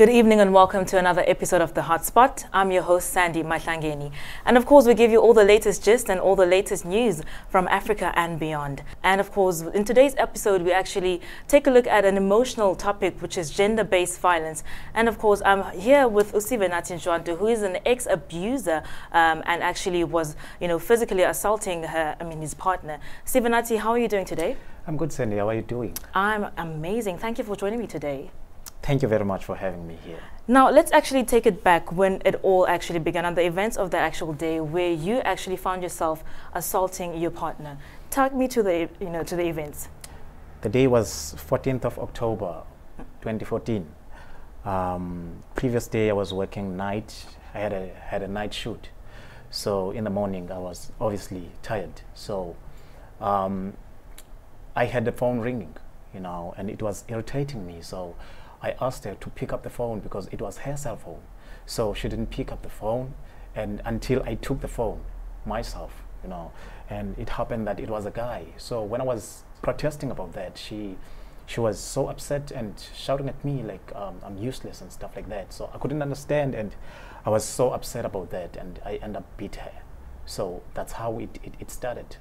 Good evening and welcome to another episode of The Hotspot. I'm your host, Sandy Mahlangeni. And of course, we give you all the latest gist and all the latest news from Africa and beyond. And of course, in today's episode, we actually take a look at an emotional topic, which is gender-based violence. And of course, I'm here with Sivenathi Ntshwanti, who is an ex-abuser and actually was, physically assaulting his partner. Sivenathi, how are you doing today? I'm good, Sandy. How are you doing? I'm amazing. Thank you for joining me today. Thank you very much for having me here. Now, let's actually take it back when it all actually began, on the events of the actual day where you actually found yourself assaulting your partner. Take me to the, to the events. The day was 14th of October, 2014. Previous day, I was working night. I had a night shoot. So in the morning, I was obviously tired. So I had the phone ringing, and it was irritating me. So I asked her to pick up the phone because it was her cell phone. So she didn't pick up the phone, and until I took the phone myself, and it happened that it was a guy. So when I was protesting about that, she was so upset and shouting at me like I'm useless and stuff like that. So I couldn't understand, and I was so upset about that, and I ended up beat her. So that's how it started.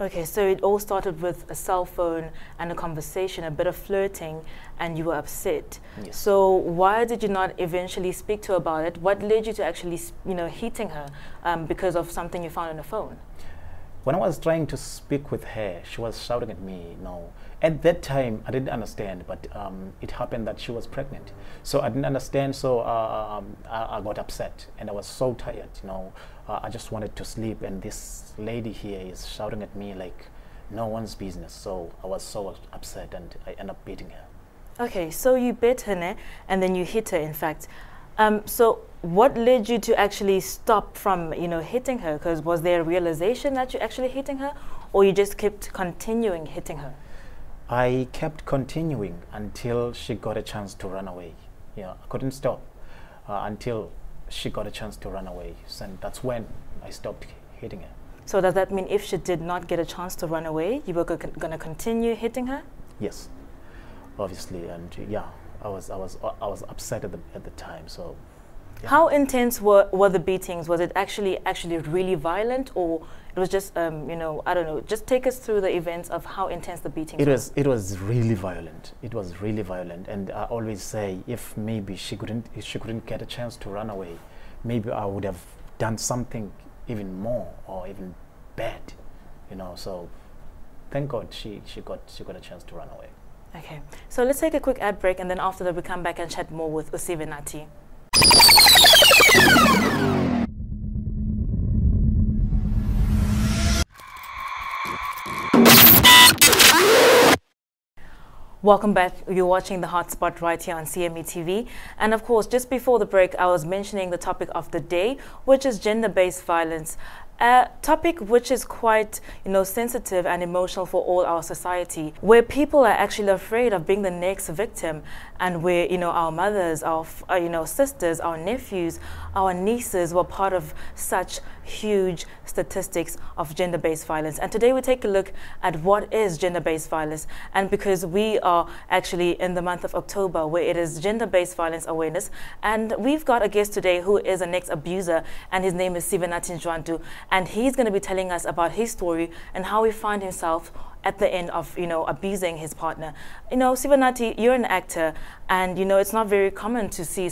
Okay, so it all started with a cell phone and a conversation, a bit of flirting, and you were upset. Yes. So why did you not eventually speak to her about it? What led you to actually, hitting her because of something you found on the phone? When I was trying to speak with her, she was shouting at me. At that time, I didn't understand, but it happened that she was pregnant. So I didn't understand, so I got upset, and I was so tired, I just wanted to sleep, and this lady here is shouting at me like no one's business. So I was so upset, and I ended up beating her. Okay, so you beat her, and then you hit her, in fact. So what led you to actually stop from, hitting her? Because was there a realization that you're actually hitting her, or you just kept continuing hitting her? I kept continuing until she got a chance to run away. I couldn't stop until she got a chance to run away. And that's when I stopped hitting her. So does that mean if she did not get a chance to run away, you were going to continue hitting her? Yes, obviously, and I was upset at the time. So, yeah. How intense were the beatings? Was it actually really violent, or it was just I don't know? Just take us through the events of how intense the beatings were. It was really violent. It was really violent, and I always say if maybe she couldn't get a chance to run away, maybe I would have done something even more or even bad, So thank God she got a chance to run away. Okay, so let's take a quick ad break, and then after that we come back and chat more with Sivenathi. Welcome back. You're watching The Hotspot right here on CME TV. And of course, just before the break, I was mentioning the topic of the day, which is gender-based violence. A topic which is quite, sensitive and emotional for all our society, where people are actually afraid of being the next victim, and where, our mothers, our sisters, our nephews, our nieces were part of such huge statistics of gender-based violence. And today we take a look at what is gender-based violence. And because we are actually in the month of October, where it is gender-based violence awareness, and we've got a guest today who is an ex-abuser, and his name is Sivenathi Ntshwanti. And he's going to be telling us about his story and how he found himself at the end of, abusing his partner. Sivenathi, you're an actor, and, it's not very common to see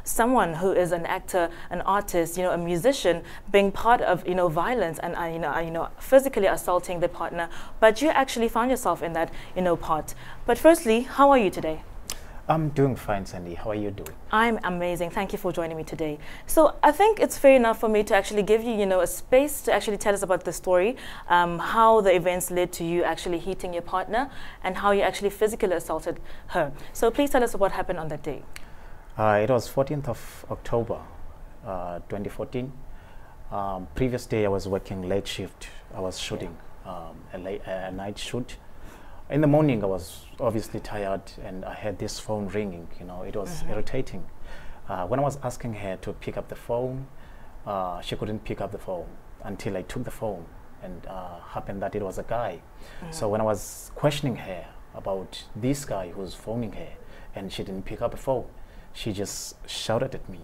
someone who is an actor, an artist, a musician, being part of, violence and, physically assaulting their partner. But you actually found yourself in that, part. But firstly, how are you today? I'm doing fine, Sandy. How are you doing? I'm amazing. Thank you for joining me today. So I think it's fair enough for me to actually give you, a space to actually tell us about the story, how the events led to you actually hitting your partner, and how you actually physically assaulted her. So please tell us what happened on that day. It was 14th of October, 2014. Previous day, I was working late shift. I was shooting a night shoot. In the morning, I was obviously tired, and I had this phone ringing. It was irritating. When I was asking her to pick up the phone, she couldn't pick up the phone until I took the phone, and happened that it was a guy. So when I was questioning her about this guy who's phoning her, and she didn't pick up the phone, she just shouted at me.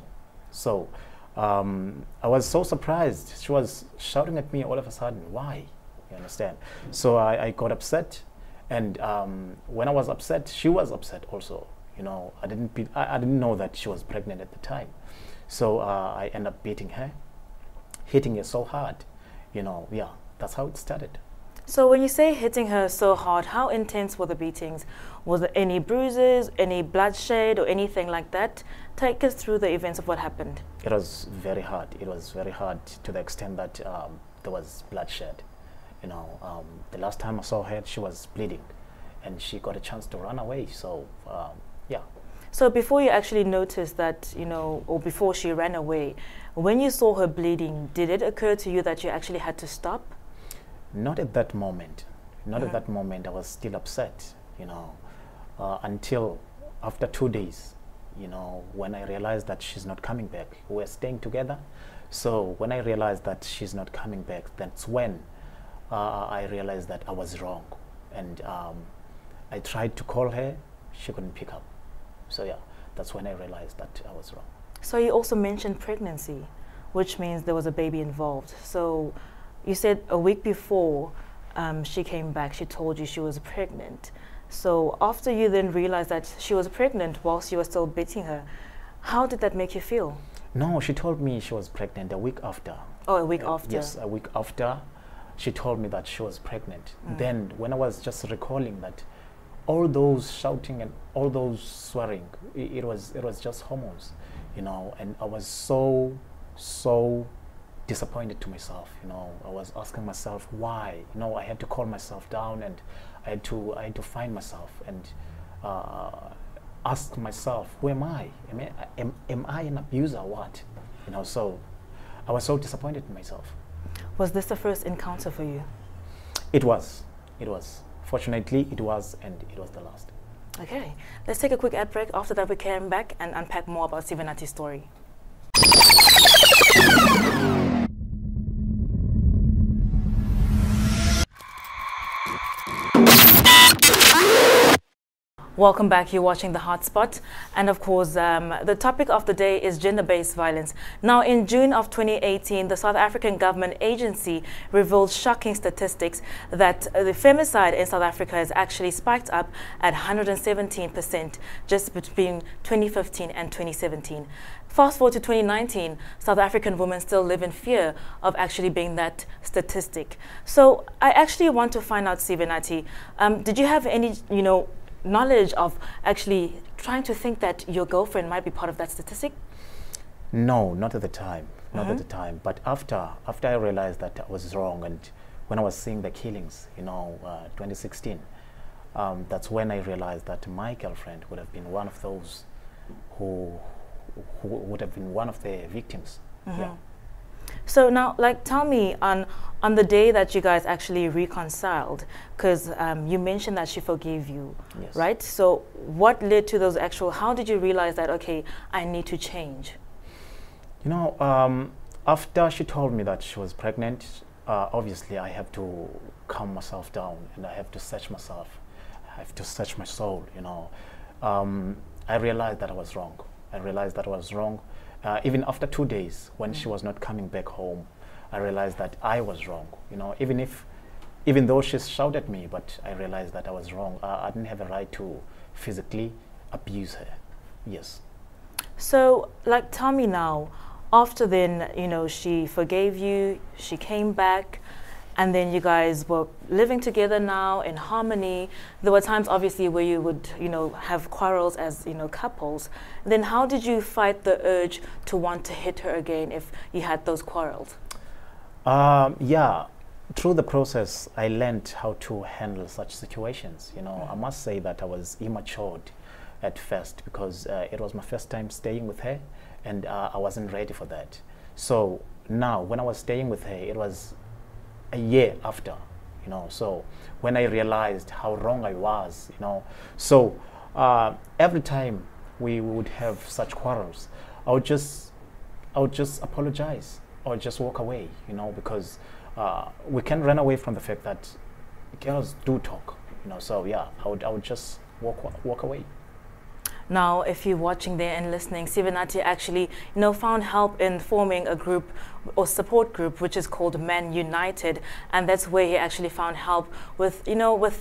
So I was so surprised. She was shouting at me all of a sudden. Why? You understand? So I got upset, and when I was upset, she was upset also. You know, I didn't know that she was pregnant at the time. So I ended up beating her, hitting her so hard. You know, yeah, that's how it started. So when you say hitting her so hard, how intense were the beatings? Was there any bruises, any bloodshed, or anything like that? Take us through the events of what happened. It was very hard. It was very hard to the extent that there was bloodshed. You know, the last time I saw her, she was bleeding, and she got a chance to run away. So, yeah. So before you actually noticed that, you know, or before she ran away, when you saw her bleeding, did it occur to you that you actually had to stop? Not at that moment. Not at that moment. I was still upset, you know, until after 2 days, you know, when I realized that she's not coming back. We were staying together. So when I realized that she's not coming back, that's when I realized that I was wrong. And I tried to call her. She couldn't pick up. So yeah, that's when I realized that I was wrong. So you also mentioned pregnancy, which means there was a baby involved. So you said a week before she came back, she told you she was pregnant. So after you then realized that she was pregnant whilst you were still beating her, how did that make you feel? No, she told me she was pregnant a week after. Oh, a week after? Yes, a week after she told me that she was pregnant. Then when I was just recalling that all those shouting and all those swearing, it was just hormones, you know, and I was so disappointed to myself, you know. I was asking myself why, you know. I had to calm myself down, and I had to find myself and ask myself, who am I? Am I an abuser or what? You know, so I was so disappointed in myself. Was this the first encounter for you? It was. Fortunately, it was, and it was the last. Okay, let's take a quick ad break. After that, we come back and unpack more about Sivenathi's story. Welcome back. You're watching The Hotspot. And of course, the topic of the day is gender-based violence. Now, in June of 2018, the South African government agency revealed shocking statistics that the femicide in South Africa has actually spiked up at 117% just between 2015 and 2017. Fast forward to 2019, South African women still live in fear of actually being that statistic. So I actually want to find out, Sivenathi, did you have any, you know, knowledge of actually trying to think that your girlfriend might be part of that statistic? No, not at the time. Not at the time. But after I realized that I was wrong, and when I was seeing the killings, you know, 2016, that's when I realized that my girlfriend would have been one of those who would have been one of the victims. Yeah. So now, like, tell me on the day that you guys actually reconciled, because you mentioned that she forgave you, Yes. right? So what led to those actual, how did you realize that, okay, I need to change? You know, after she told me that she was pregnant, obviously I have to calm myself down, and I have to search myself. I have to search my soul, you know. I realized that I was wrong. Even after 2 days, when she was not coming back home, I realized that I was wrong. You know, even though she shouted at me, but I realized that I was wrong. I didn't have a right to physically abuse her. Yes. So, like, tell me now, after then, you know, she forgave you, she came back, and then you guys were living together now in harmony. There were times, obviously, where you would, you know, have quarrels as, you know, couples. Then how did you fight the urge to want to hit her again if you had those quarrels? Yeah, through the process, I learned how to handle such situations. You know, I must say that I was immature at first, because it was my first time staying with her, and I wasn't ready for that. So now, when I was staying with her, it was a year after, you know. So when I realized how wrong I was, you know, so every time we would have such quarrels, I would just apologize or just walk away, you know, because we can run away from the fact that girls do talk, you know. So yeah, I would just walk away. Now, if you're watching there and listening, Sivenathi actually, found help in forming a group or support group, which is called Men United, and that's where he actually found help with, with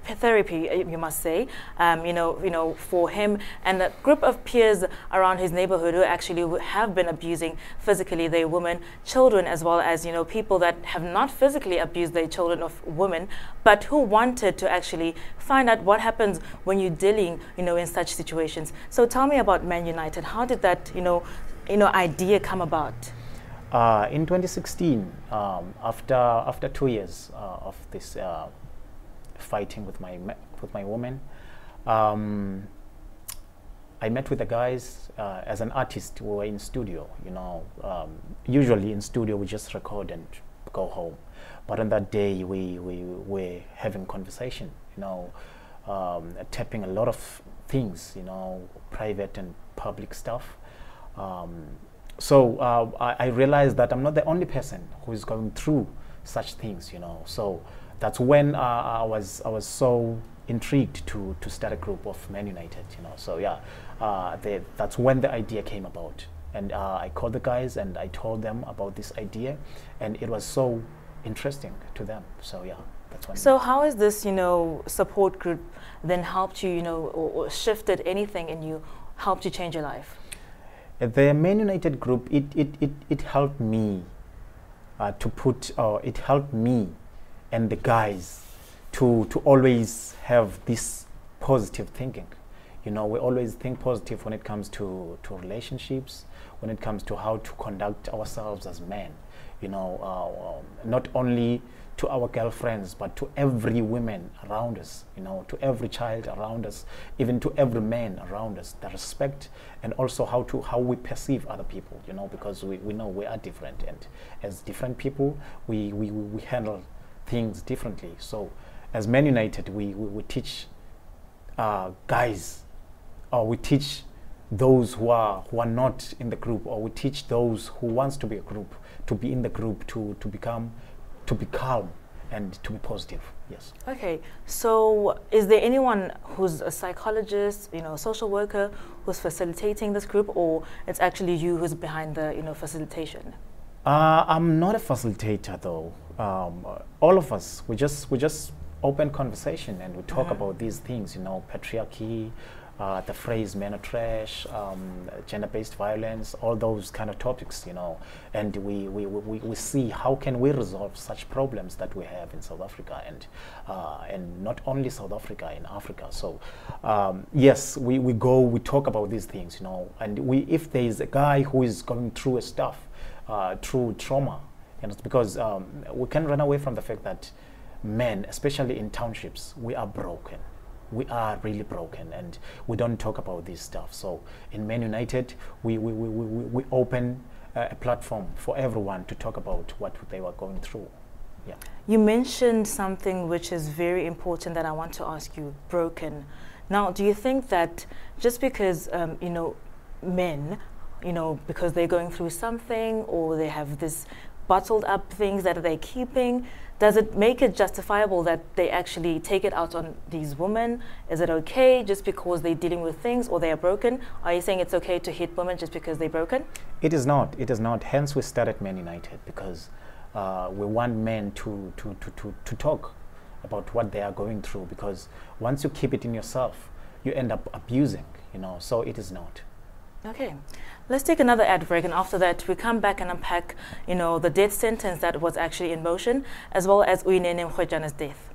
therapy, you must say, for him and a group of peers around his neighborhood who actually have been abusing physically their women, children, as well as, people that have not physically abused their children of women, but who wanted to actually find out what happens when you're dealing, in such situations. So tell me about Men United. How did that, idea come about? In 2016, after 2 years of this fighting with my woman, I met with the guys as an artist. We were in studio, usually in studio we just record and go home, but on that day we were having conversation, tapping a lot of things, private and public stuff. So I realized that I'm not the only person who is going through such things, so that's when I was so intrigued to start a group of Men United, So yeah, that's when the idea came about, and I called the guys and I told them about this idea, and it was so interesting to them. So yeah, that's when. So how has this, support group then helped you, or shifted anything in you, helped you change your life? The Men United group, it helped me it helped me and the guys to always have this positive thinking. We always think positive when it comes to relationships, when it comes to how to conduct ourselves as men, not only to our girlfriends, but to every woman around us, to every child around us, even to every man around us, the respect, and also how we perceive other people, because we know we are different, and as different people, we handle things differently. So as Men United, we teach guys, or we teach those who are not in the group, or we teach those who wants to be a group, to be in the group, to be calm and to be positive. Yes. Okay, so is there anyone who's a psychologist, a social worker, who's facilitating this group, or it's actually you who's behind the facilitation? I'm not a facilitator though. All of us, we just open conversation and we talk about these things, patriarchy, the phrase men are trash, gender-based violence, all those kind of topics, and we see how can we resolve such problems that we have in South Africa, and not only South Africa, in Africa. So yes, we talk about these things, and if there is a guy who is going through through trauma, because we can run away from the fact that men, especially in townships, we are broken. We are really broken, and we don't talk about this stuff. So in Men United, we open a platform for everyone to talk about what they were going through. Yeah. You mentioned something which is very important that I want to ask you, broken. Now, do you think that just because, men, because they're going through something, or they have this bottled up things that they're keeping, does it make it justifiable that they actually take it out on these women? Is it okay just because they're dealing with things or they are broken? Are you saying it's okay to hit women just because they're broken? It is not. It is not. Hence we started Men United, because we want men to talk about what they are going through, because once you keep it in yourself, you end up abusing, so it is not. Okay, let's take another ad break, and after that we come back and unpack, the death sentence that was actually in motion, as well as Uyinene Mkhwejana's death.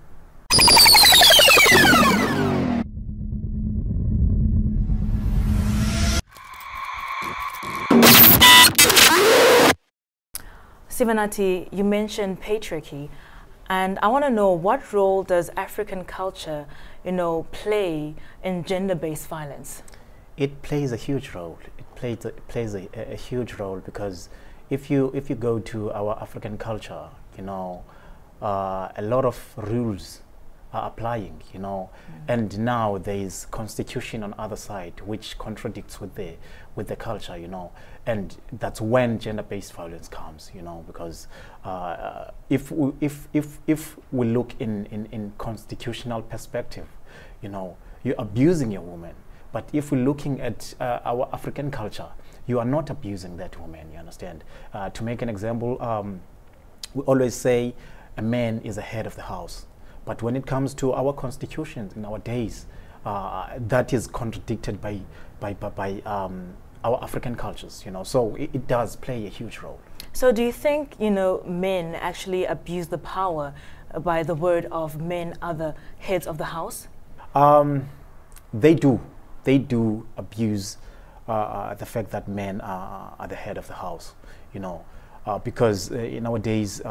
Sivenathi, you mentioned patriarchy, and I want to know, what role does African culture, play in gender-based violence? It plays a huge role. It plays a huge role, because if you go to our African culture, a lot of rules are applying, and now there is constitution on other side which contradicts with the culture, and that's when gender-based violence comes, because if we look in constitutional perspective, you're abusing your woman. But if we're looking at our African culture, you are not abusing that woman, you understand? To make an example, we always say a man is the head of the house. But when it comes to our constitutions in our days, that is contradicted by our African cultures, you know. So it does play a huge role. So do you think, you know, men actually abuse the power by the word of men are the heads of the house? They do. They do abuse the fact that men are the head of the house, you know, because in our days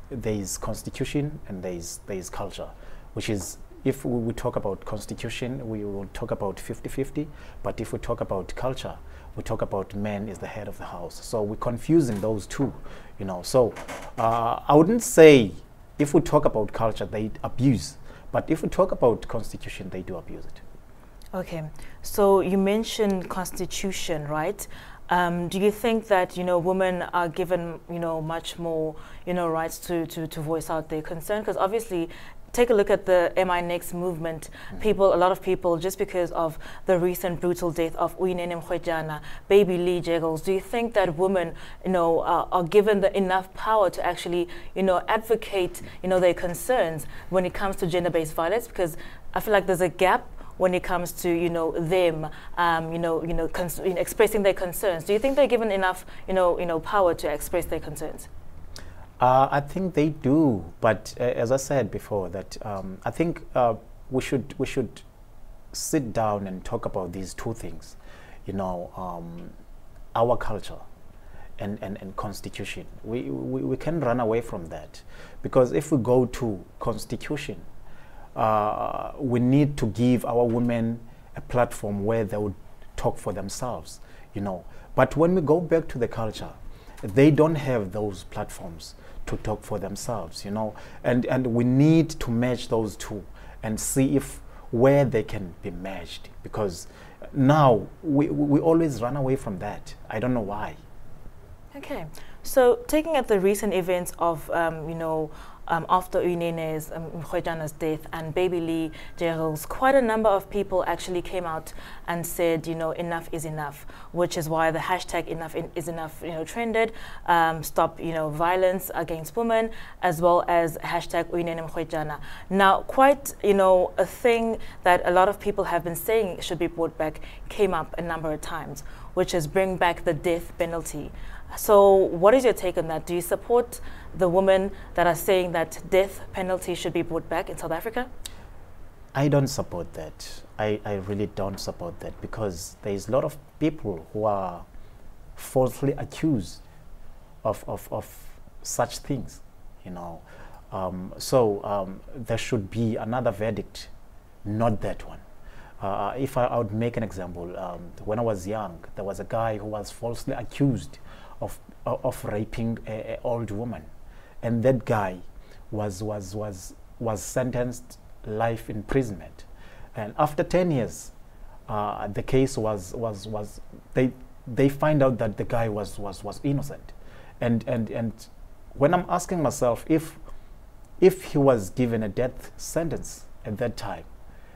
there is constitution and there is culture, which is, if we talk about constitution, we will talk about 50-50, but if we talk about culture, we talk about man is the head of the house. So we're confusing those two, you know. So I wouldn't say if we talk about culture, they abuse, but if we talk about constitution, they do abuse it. Okay, so you mentioned constitution, right? Do you think that, you know, women are given, you know, much more, you know, rights to voice out their concern? Because obviously, take a look at the MI Next movement. A lot of people, just because of the recent brutal death of Uyinene Mrwetyana, Baby Lee Jegels, do you think that women, you know, are given enough power to actually, you know, advocate, you know, their concerns when it comes to gender-based violence? Because I feel like there's a gap when it comes to, you know, them, expressing their concerns. Do you think they're given enough, you know, power to express their concerns? I think they do, but as I said before, that I think we should sit down and talk about these two things, you know, our culture and constitution. We can run away from that, because if we go to constitution, we need to give our women a platform where they would talk for themselves, you know. But when we go back to the culture, they don't have those platforms to talk for themselves, you know. And we need to match those two and see if where they can be matched, because now we always run away from that. I don't know why. Okay, so taking at the recent events of, after Uyinene's Mrwetyana's death and Baby Lee Jegels, quite a number of people actually came out and said, you know, enough is enough, which is why the hashtag enough is enough, you know, trended. Stop, you know, violence against women, as well as hashtag Uyinene Mrwetyana. Now, quite, you know, a thing that a lot of people have been saying should be brought back came up a number of times, which is bring back the death penalty. So what is your take on that? Do you support the women that are saying that death penalty should be brought back in South Africa? I don't support that. I really don't support that, because there is a lot of people who are falsely accused of such things, you know. There should be another verdict, not that one. If I would make an example, when I was young, there was a guy who was falsely accused of raping an old woman, and that guy was sentenced life imprisonment. And after 10 years, the case they find out that the guy was innocent, and when I'm asking myself if he was given a death sentence at that time,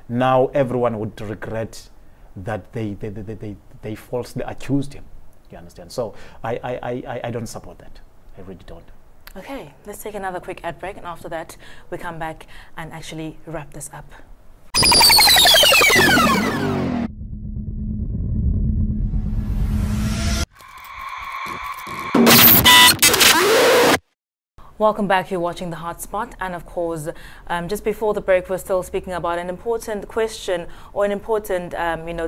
now everyone would regret that they falsely accused him. You understand? So I don't support that. I really don't. Okay, let's take another quick ad break, and after that we come back and actually wrap this up. Welcome back. You're watching The Hotspot, and of course, just before the break, we're still speaking about an important question or an important,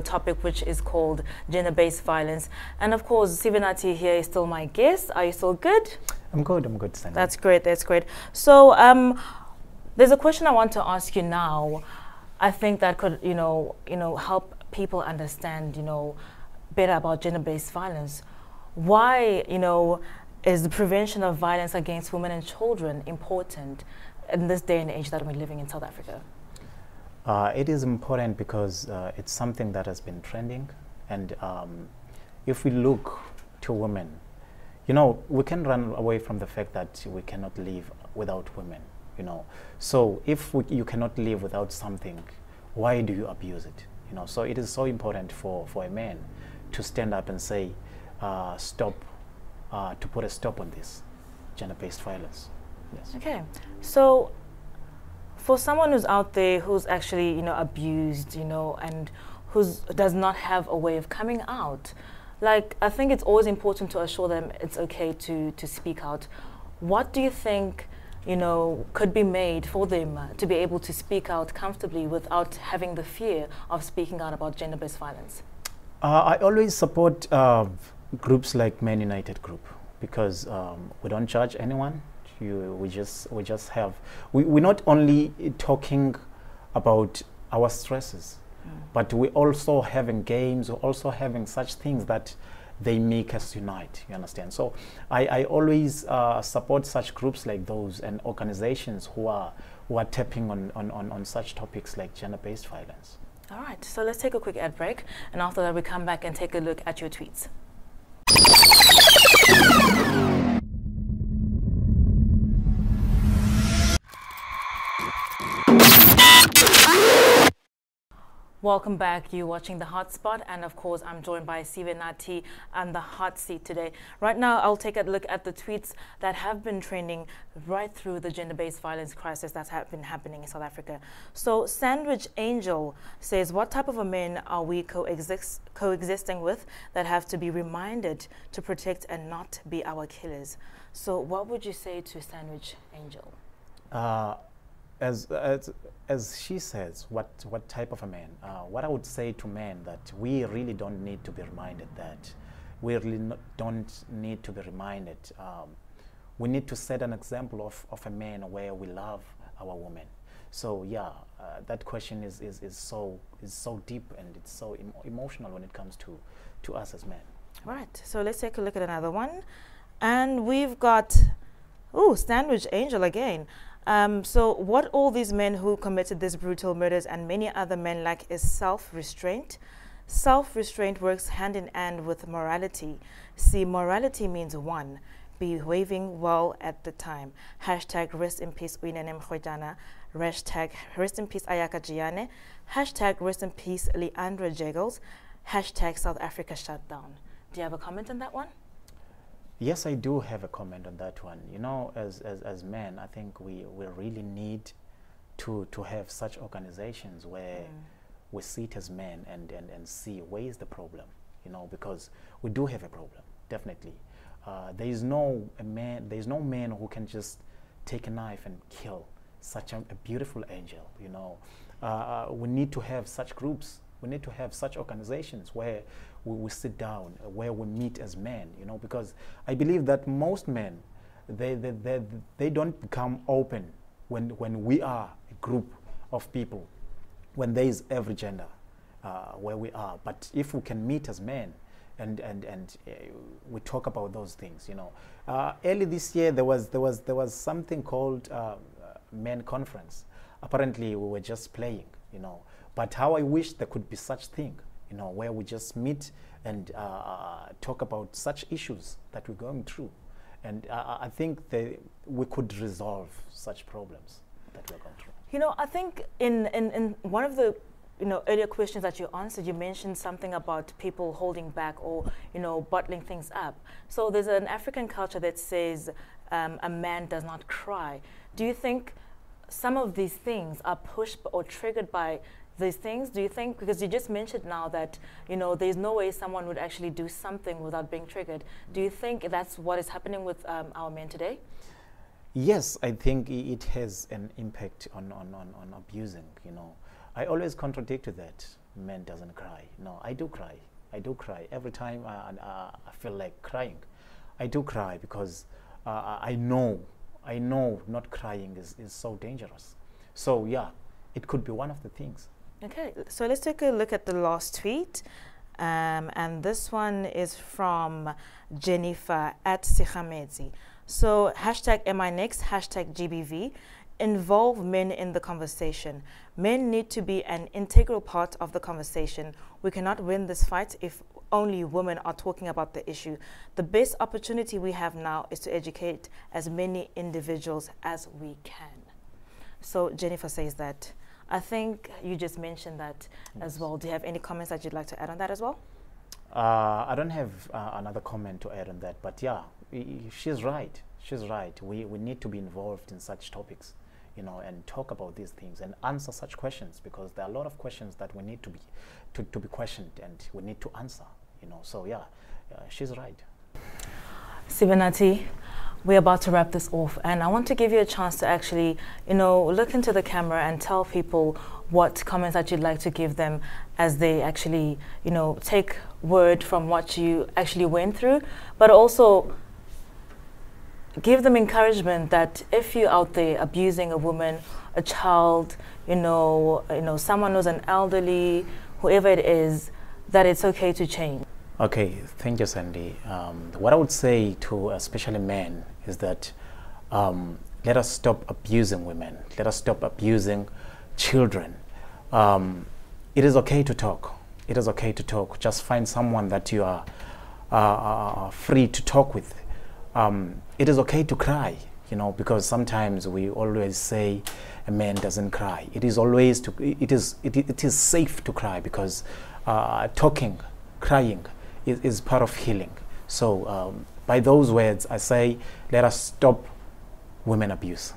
topic, which is called gender-based violence. And of course, Sivenathi here is still my guest. Are you still good? I'm good, Sandy. That's great, that's great. So, there's a question I want to ask you now. I think that could, help people understand, better about gender-based violence. Why, is the prevention of violence against women and children important in this day and age that we're living in South Africa? It is important because it's something that has been trending, and if we look to women, we can run away from the fact that we cannot live without women, So if you cannot live without something, why do you abuse it? You know, so it is so important for a man to stand up and say, stop, to put a stop on this gender-based violence. Yes. Okay, so for someone who's out there who's actually, you know, abused, you know, and does not have a way of coming out, like, I think it's always important to assure them it's okay to speak out. What do you think, you know, could be made for them to be able to speak out comfortably without having the fear of speaking out about gender-based violence? I always support groups like Men United Group, because we don't judge anyone. We just have, we're not only talking about our stresses, but we also having games, we're also having such things that they make us unite, you understand? So I always support such groups like those and organizations who are tapping on such topics like gender-based violence. All right, so let's take a quick ad break, and after that we come back and take a look at your tweets. Welcome back. You're watching The Hotspot, and of course I'm joined by Sivenathi on the hot seat today. Right now I'll take a look at the tweets that have been trending right through the gender-based violence crisis that's been happening in South Africa. So Sandwich Angel says, what type of a men are we coexisting with that have to be reminded to protect and not be our killers? So what would you say to Sandwich Angel? As she says, what type of a man? What I would say to men, that we really don't need to be reminded that. We really don't need to be reminded. We need to set an example of a man where we love our women. So yeah, that question is so deep, and it's so emotional when it comes to us as men. Right. So let's take a look at another one, and we've got Sandwich Angel again. So what all these men who committed these brutal murders and many other men lack is self-restraint. Self-restraint works hand in hand with morality. See, morality means one, behaving well at the time. Hashtag rest in peace Uinene Mkhwejana. Hashtag rest in peace Ayaka Giane. Hashtag rest in peace Leandra Jegels. Hashtag South Africa shutdown. Do you have a comment on that one? Yes, I do have a comment on that one. You know, as men, I think we really need to have such organizations where we sit as men and see where is the problem, you know, because we do have a problem, definitely. There is no man who can just take a knife and kill such a beautiful angel, you know. We need to have such groups. We need to have such organizations where we sit down, where we meet as men, you know, because I believe that most men, they don't become open when we are a group of people, when there is every gender where we are. But if we can meet as men and we talk about those things, you know. Early this year there was something called men conference. Apparently we were just playing, you know. But how I wish there could be such thing, you know, where we just meet and talk about such issues that we're going through. And I think we could resolve such problems that we're going through. You know, I think in one of the earlier questions that you answered, you mentioned something about people holding back or, you know, bottling things up. So there's an African culture that says a man does not cry. Do you think some of these things are pushed or triggered by these things? Do you think, because you just mentioned now that, you know, there's no way someone would actually do something without being triggered. Do you think that's what is happening with our men today? Yes, I think it has an impact on abusing, you know. I always contradict to that. Men doesn't cry. No, I do cry. I do cry. Every time I feel like crying, I do cry because I know not crying is so dangerous. So yeah, it could be one of the things. Okay, so let's take a look at the last tweet. And this one is from Jennifer at Sikhamedzi. So hashtag am I next, hashtag GBV. Involve men in the conversation. Men need to be an integral part of the conversation. We cannot win this fight if only women are talking about the issue. The best opportunity we have now is to educate as many individuals as we can. So Jennifer says that. I think you just mentioned that as well. Do you have any comments that you'd like to add on that as well? I don't have another comment to add on that, but yeah, she's right. She's right. We need to be involved in such topics, you know, and talk about these things and answer such questions, because there are a lot of questions that we need to be questioned and we need to answer, you know. So yeah, she's right. Sivenathi, we're about to wrap this off, and I want to give you a chance to actually, you know, look into the camera and tell people what comments that you'd like to give them as they actually, you know, take word from what you actually went through, but also give them encouragement that if you're out there abusing a woman, a child, you know, someone who's an elderly, whoever it is, that it's okay to change. Okay, thank you, Sandy. What I would say to especially men is that let us stop abusing women. Let us stop abusing children. It is okay to talk. It is okay to talk. Just find someone that you are free to talk with. It is okay to cry, you know, because sometimes we always say a man doesn't cry. It is always it is safe to cry, because talking, crying is part of healing. So by those words, I say, let us stop women abuse.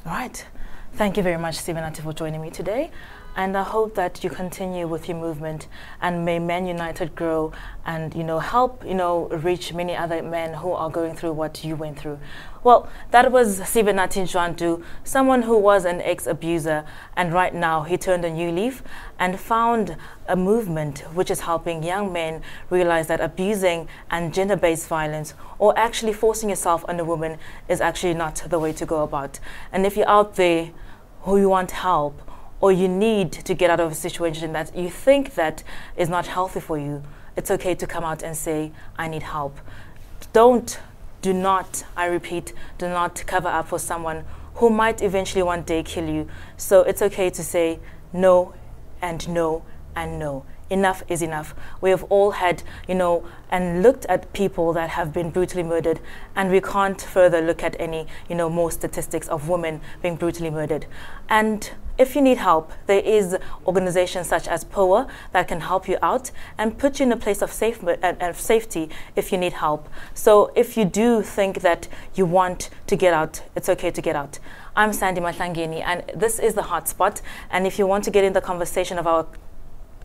All right. Thank you very much, Sivenathi, for joining me today. And I hope that you continue with your movement, and may Men United grow and, you know, help, you know, reach many other men who are going through what you went through. Well, that was Sivenathi Ntshwanti, someone who was an ex-abuser, and right now he turned a new leaf and found a movement which is helping young men realize that abusing and gender-based violence, or actually forcing yourself on a woman, is actually not the way to go about. And if you're out there who you want help, or you need to get out of a situation that you think that is not healthy for you, it's okay to come out and say, I need help. Do not, I repeat, do not cover up for someone who might eventually one day kill you. So it's okay to say no and no and no. Enough is enough. We have all had, you know, and looked at people that have been brutally murdered, and we can't further look at any, you know, more statistics of women being brutally murdered. And if you need help, there is organizations such as POA that can help you out and put you in a place of safety if you need help. So if you do think that you want to get out, it's okay to get out. I'm Sandy Mahlangeni, and this is the Hotspot. And if you want to get in the conversation of our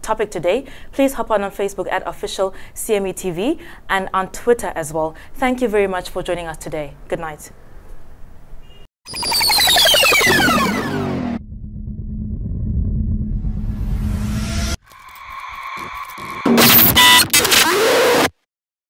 topic today, please hop on Facebook at official CME TV and on Twitter as well. Thank you very much for joining us today. Good night.